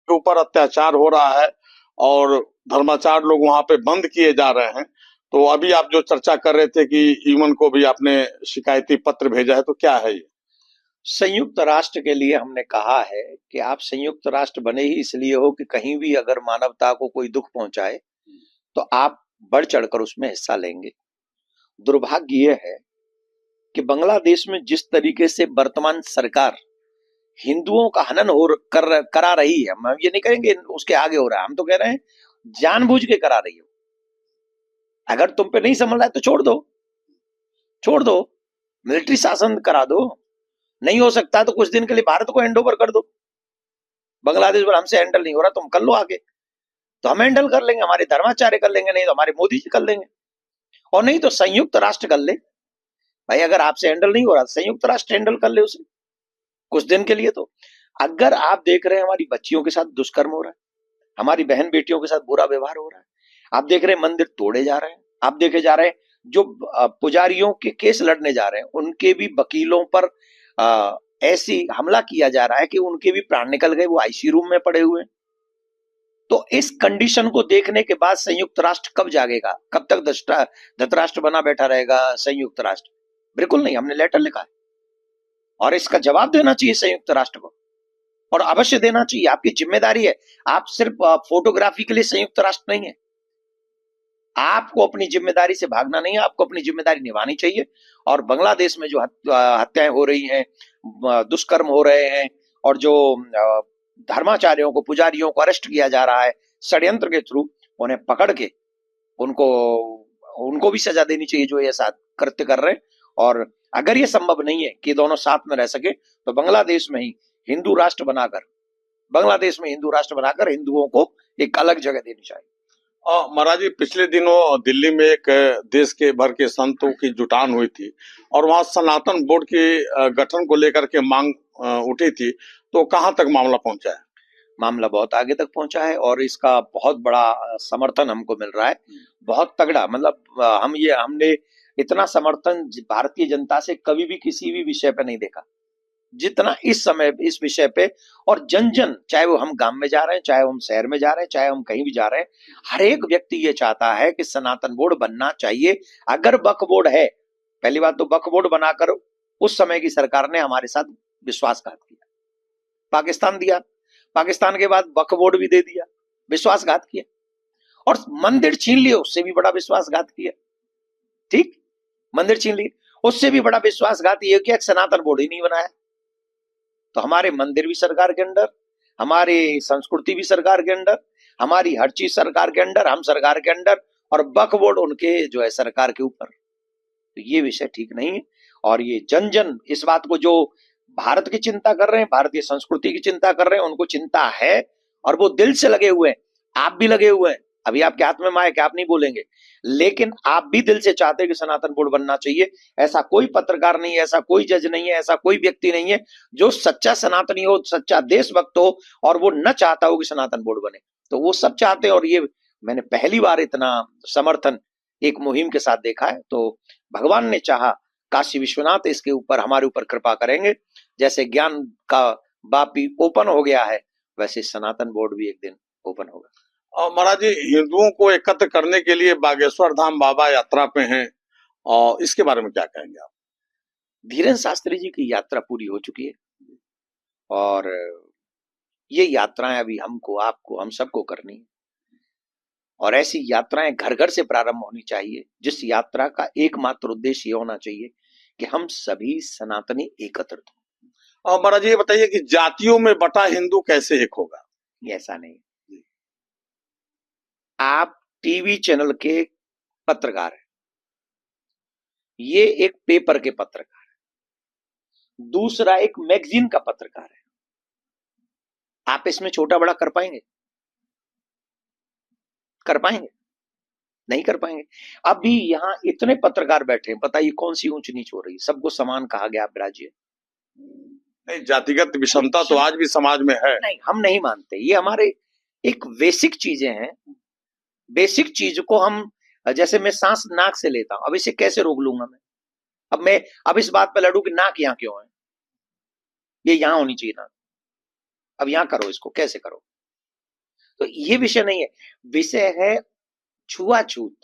के ऊपर अत्याचार हो रहा है और धर्माचार लोग वहां पे बंद किए जा रहे हैं। तो अभी आप जो चर्चा कर रहे थे कि यूएन को भी आपने शिकायती पत्र भेजा है, तो क्या है ये? संयुक्त राष्ट्र के लिए हमने कहा है कि आप संयुक्त राष्ट्र बने ही इसलिए हो कि कहीं भी अगर मानवता को कोई दुख पहुंचाए तो आप बढ़ चढ़कर उसमें हिस्सा लेंगे। दुर्भाग्य यह है कि बांग्लादेश में जिस तरीके से वर्तमान सरकार हिंदुओं का हनन करा रही है, हम ये नहीं कहेंगे उसके आगे हो रहा है, हम तो कह रहे हैं जानबूझ के करा रही हो। अगर तुम पे नहीं संभल रहा है तो छोड़ दो, मिलिट्री शासन करा दो। नहीं हो सकता तो कुछ दिन के लिए भारत को हैंड ओवर कर दो। बांग्लादेश पर हमसे हैंडल नहीं हो रहा, तुम कर लो आगे, तो हम हैंडल कर लेंगे, हमारे धर्माचार्य कर लेंगे, नहीं तो हमारे मोदी जी कर लेंगे, और नहीं तो संयुक्त राष्ट्र कर ले। भाई अगर आपसे हैंडल नहीं हो रहा संयुक्त राष्ट्र हैंडल कर ले उसे कुछ दिन के लिए। तो अगर आप देख रहे हैं हमारी बच्चियों के साथ दुष्कर्म हो रहा है, हमारी बहन बेटियों के साथ बुरा व्यवहार हो रहा है, आप देख रहे हैं मंदिर तोड़े जा रहे हैं, आप देखे जा रहे हैं जो पुजारियों के केस लड़ने जा रहे हैं उनके भी वकीलों पर ऐसी हमला किया जा रहा है कि उनके भी प्राण निकल गए, वो आईसीयू रूम में पड़े हुए हैं। तो इस कंडीशन को देखने के बाद संयुक्त राष्ट्र कब जागेगा? कब तक धृतराष्ट्र बना बैठा रहेगा संयुक्त राष्ट्र? बिल्कुल नहीं, हमने लेटर लिखा है और इसका जवाब देना चाहिए संयुक्त राष्ट्र को, और अवश्य देना चाहिए, आपकी जिम्मेदारी है। आप सिर्फ फोटोग्राफी के लिए संयुक्त राष्ट्र नहीं है, आपको अपनी जिम्मेदारी से भागना नहीं है, आपको अपनी जिम्मेदारी निभानी चाहिए। और बांग्लादेश में जो हत्याएं हो रही हैं, दुष्कर्म हो रहे हैं, और जो धर्माचार्यों को, पुजारियों को अरेस्ट किया जा रहा है षड्यंत्र के थ्रू, उन्हें पकड़ के उनको भी सजा देनी चाहिए जो ये साथ कृत्य कर रहे हैं। और अगर ये संभव नहीं है कि दोनों साथ में रह सके तो बांग्लादेश में ही हिंदू राष्ट्र बनाकर हिंदुओं को एक अलग जगह देनी चाहिए। महाराज जी, पिछले दिनों दिल्ली में एक देश के भर के संतों की जुटान हुई थी और वहां सनातन बोर्ड के गठन को लेकर के मांग उठी थी, तो कहां तक मामला पहुंचा है? मामला बहुत आगे तक पहुंचा है और इसका बहुत बड़ा समर्थन हमको मिल रहा है, बहुत तगड़ा। मतलब हमने इतना समर्थन भारतीय जनता से कभी भी किसी भी विषय पे नहीं देखा जितना इस समय इस विषय पे। और जन जन, चाहे वो हम गांव में जा रहे हैं, चाहे हम शहर में जा रहे हैं, चाहे हम कहीं भी जा रहे हैं, हर एक व्यक्ति ये चाहता है कि सनातन बोर्ड बनना चाहिए। अगर वक्फ बोर्ड है, पहली बात तो वक्फ बोर्ड बनाकर उस समय की सरकार ने हमारे साथ विश्वासघात किया, पाकिस्तान दिया, पाकिस्तान के बाद वक्फ बोर्ड भी दे दिया, विश्वासघात किया, और मंदिर छीन लिए, उससे भी बड़ा विश्वासघात किया। ठीक, मंदिर छीन लिए, उससे भी बड़ा विश्वासघात ये किया, सनातन बोर्ड ही नहीं बनाया। तो हमारे मंदिर भी सरकार के अंडर, हमारी संस्कृति भी सरकार के अंडर, हमारी हर चीज सरकार के अंडर, हम सरकार के अंडर, और वक्फ बोर्ड उनके जो है सरकार के ऊपर। तो ये विषय ठीक नहीं है। और ये जन जन इस बात को, जो भारत की चिंता कर रहे हैं, भारतीय संस्कृति की चिंता कर रहे हैं, उनको चिंता है और वो दिल से लगे हुए हैं। आप भी लगे हुए हैं, अभी आपके हाथ में माइक है, आप नहीं बोलेंगे, लेकिन आप भी दिल से चाहते हैं कि सनातन बोर्ड बनना चाहिए। ऐसा कोई पत्रकार नहीं है, ऐसा कोई जज नहीं है, ऐसा कोई व्यक्ति नहीं है जो सच्चा सनातनी हो, सच्चा देशभक्त हो और वो न चाहता हो कि सनातन बोर्ड बने। तो वो सब चाहते हैं, और ये मैंने पहली बार इतना समर्थन एक मुहिम के साथ देखा है। तो भगवान ने चाहा, काशी विश्वनाथ इसके ऊपर हमारे ऊपर कृपा करेंगे। जैसे ज्ञान का बापी ओपन हो गया है, वैसे सनातन बोर्ड भी एक दिन ओपन होगा। और महाराज जी, हिंदुओं को एकत्र करने के लिए बागेश्वर धाम बाबा यात्रा पे हैं, और इसके बारे में क्या कहेंगे आप? धीरेन्द्र शास्त्री जी की यात्रा पूरी हो चुकी है और ये यात्राएं अभी हमको, आपको, हम सबको करनी है। और ऐसी यात्राएं घर घर से प्रारंभ होनी चाहिए, जिस यात्रा का एकमात्र उद्देश्य ये होना चाहिए कि हम सभी सनातनी एकत्रित हों। और महाराज ये बताइए कि जातियों में बटा हिंदू कैसे एक होगा? ऐसा नहीं। आप टीवी चैनल के पत्रकार हैं, ये एक पेपर के पत्रकार है, दूसरा एक मैगजीन का पत्रकार है। आप इसमें छोटा बड़ा कर पाएंगे? कर पाएंगे? नहीं कर पाएंगे। अभी यहाँ इतने पत्रकार बैठे हैं, बताइए कौन सी ऊंच नीच हो रही? सबको समान कहा गया राज्य। नहीं, जातिगत विषमता तो आज भी समाज में है। नहीं, हम नहीं मानते। ये हमारे एक बेसिक चीजें हैं। बेसिक चीज को हम, जैसे मैं सांस नाक से लेता हूं, अब इसे कैसे रोक लूंगा मैं? अब इस बात पे लड़ू कि नाक यहां क्यों है, ये यहां होनी चाहिए नाक, अब यहां करो, इसको कैसे करो? तो ये विषय नहीं है, विषय है छुआछूत,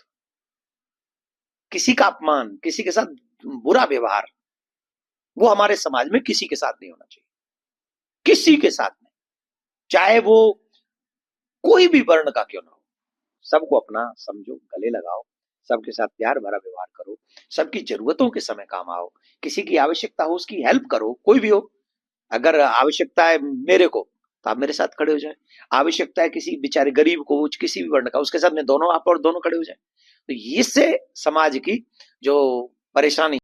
किसी का अपमान, किसी के साथ बुरा व्यवहार, वो हमारे समाज में किसी के साथ नहीं होना चाहिए, किसी के साथ नहीं, चाहे वो कोई भी वर्ण का क्यों ना हो। सबको अपना समझो, गले लगाओ, सबके साथ प्यार भरा व्यवहार करो, सबकी जरूरतों के समय काम आओ, किसी की आवश्यकता हो उसकी हेल्प करो, कोई भी हो। अगर आवश्यकता है मेरे को तो आप मेरे साथ खड़े हो जाए, आवश्यकता है किसी बेचारे गरीब को, किसी भी वर्ण का, उसके साथ में दोनों आप और दोनों खड़े हो जाए। तो इससे समाज की जो परेशानी